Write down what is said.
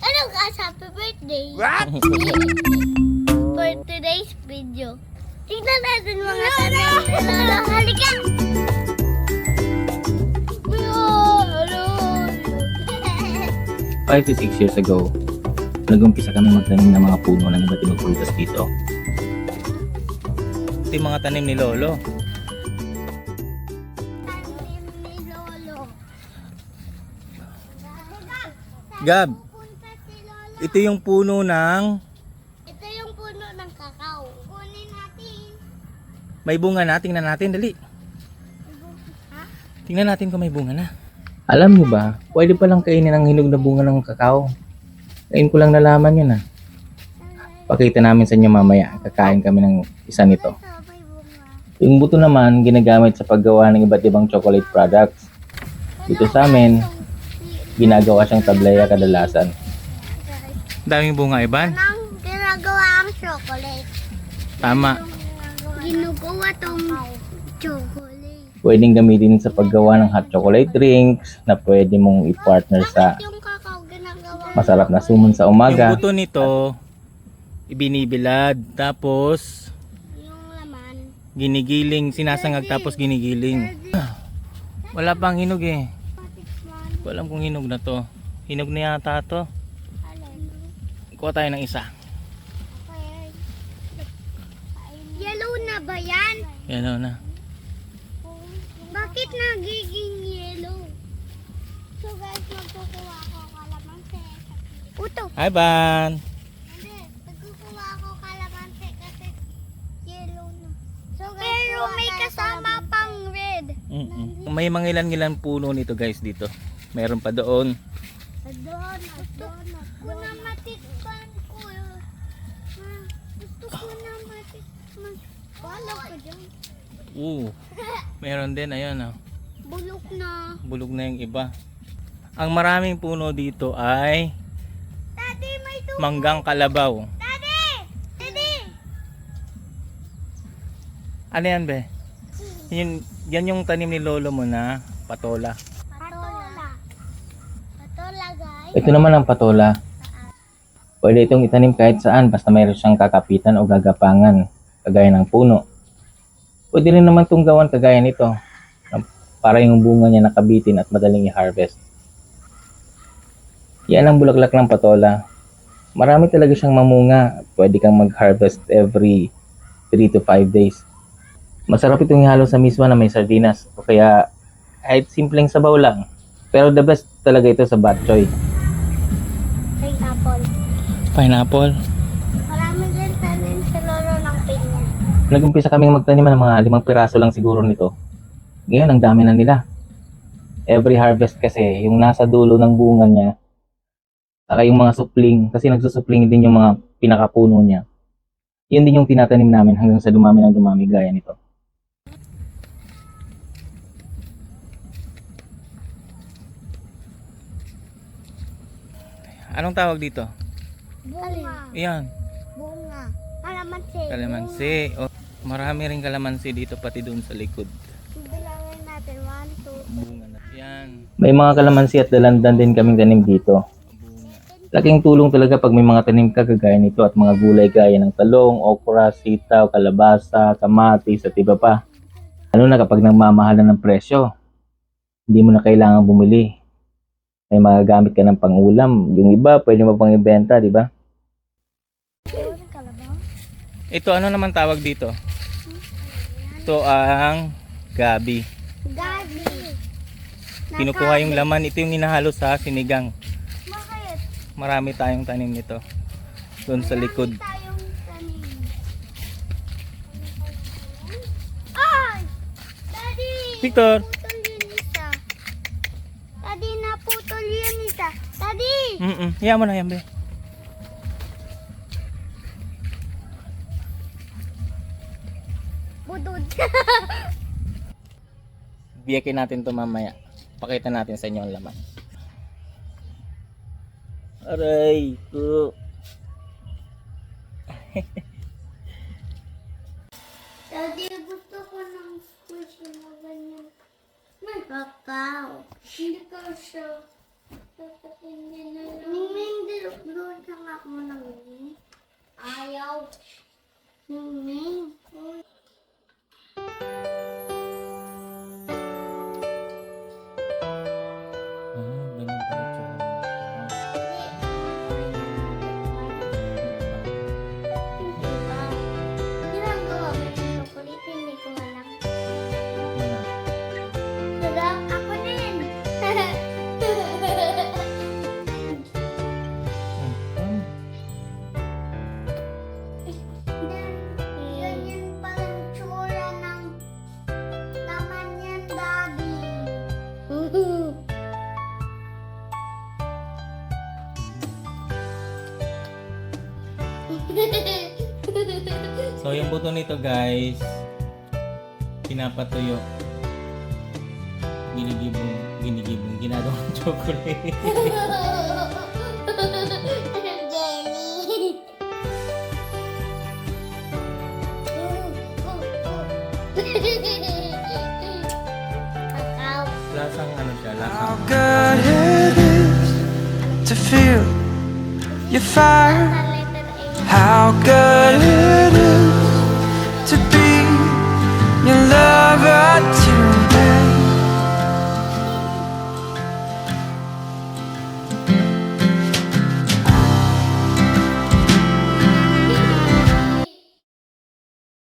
Ano ka? Happy birthday! What? For today's video. Tingnan natin mga tanim ni Lolo. Halika! Hello! 5 to 6 years ago, nag-umpisa kami magtanim ng mga puno ng iba't ibang prutas dito. Ito yung mga tanim ni Lolo. Tanim ni Lolo. Gab, Pupunta si Lolo. ito yung puno ng... Ito yung puno ng kakao. Kunin natin. May bunga na, tingnan natin, dali. Ha? Tingnan natin kung may bunga na. Alam niyo ba, pwede palang kainin ang hinog na bunga ng kakao. Ngayon ko lang nalaman yun ah. Pakita namin sa inyo mamaya, kakain kami ng isa nito. Ito, may bunga. Yung buto naman, ginagamit sa paggawa ng iba't ibang chocolate products. Dito sa amin, ginagawa siyang tablaya kadalasan. Daming bunga, Iban. Anong ginagawa ang chocolate? Tama. Ginagawa tong chocolate. Pwedeng gamitin sa paggawa ng hot chocolate drinks na pwede mong i-partner sa Bakit yung kakao ginagawa? masarap na suman sa Yung umaga. buto nito, ibinibilad. Tapos, Yung laman. ginigiling. Sinasangag tapos ginigiling. Wala pang hinog eh. Hindi ko alam kung hinog na to. Hinog na yata to. Kuha tayo ng isa. Yellow na ba yan? Yan na. Bakit nagiging yellow? So guys, magkukuha ako kalamansi. Uto! Hi, Ban. Hindi, magkukuha ako kalamansi kasi yellow na. So guys, pero may kasama pang red. May mga ilan-ilan puno nito guys dito. Meron pa doon. Doon. Gusto ko na matikman ko. Gusto ko na matikman. Wala ko dyan. Meron din, ayun oh. Bulok na. Bulog na yung iba. Ang maraming puno dito ay Daddy, may tubo. manggang kalabaw. Daddy! Daddy! Ano yan, be? Yan yung tanim ni Lolo mo na patola. Patola. Patola, guys. Ito naman ang patola. Pwede itong itanim kahit saan basta mayroon siyang kakapitan o gagapangan, kagaya ng puno. Pwede rin naman itong gawan kagaya nito, para yung bunga niya nakabitin at madaling i-harvest. Yan ang bulaklak ng patola. Marami talaga siyang mamunga. Pwede kang mag-harvest every 3 to 5 days. Masarap itong ihalo sa miswa na may sardinas o kaya kahit simpleng sabaw lang. Pero the best talaga ito sa bok choy. Pineapple. Pineapple. Marami din tanin sa lolo ng pinya. Nag-umpisa kaming magtanim ng mga 5 piraso lang siguro nito. Ngayon, ang dami na nila. Every harvest kasi, yung nasa dulo ng bunga niya, saka yung mga supling, kasi nagsusupling din yung mga pinakapuno niya. Yun din yung tinatanim namin hanggang sa dumami ng dumami gaya nito. Anong tawag dito? Bunga. Yan. Bunga. Kalamansi. Kalamansi. Oh, marami rin kalamansi dito pati doon sa likod. Bilangin natin. 1, 2. Bunga na. Yan. May mga kalamansi at dalandan din kaming tanim dito. Bunga. Laking tulong talaga pag may mga tanim ka kagaya nito at mga gulay gaya ng talong, okra, sitaw, kalabasa, kamatis at iba pa. Ano na kapag nagmamahalan ng presyo, hindi mo na kailangan bumili. May magagamit ka ng pang-ulam. Yung iba, pwede mo pang ibenta, di ba? Ito ano naman tawag dito? Ito ang gabi. Gabi. Kinukuha yung laman. Ito yung hinahalo sa sinigang. Bakit? Marami tayong tanim nito. Doon sa likod. Tayong tanim. Ay! Daddy! Victor! Putol yun isa. Daddy, naputol yun isa. Daddy! Hiya mo na yan, be. Budod. Biyakin natin to mamaya. Pakita natin sa inyo ang laman. Aray ko. Daddy, gusto ko ng squishy na ganyan. May kakao. Hindi ka siya. Hindi na lang. Mingming, Doon ka nga muna. Ayaw. Ningning. Ganun pa rin siya. Hindi ba? Ginagawa mo yung chocolate, hindi ko alam. Sarap ako din. Ganyan palang tsura ng laman yan, Daddy. So yung buto nito guys, pinapatuyo. Ginigibong, ginagawang chocolate. Jenny. Kakao. Lasang ano siya, How lasang good it is to feel your fire. Sa letter A. How good it is to be your lover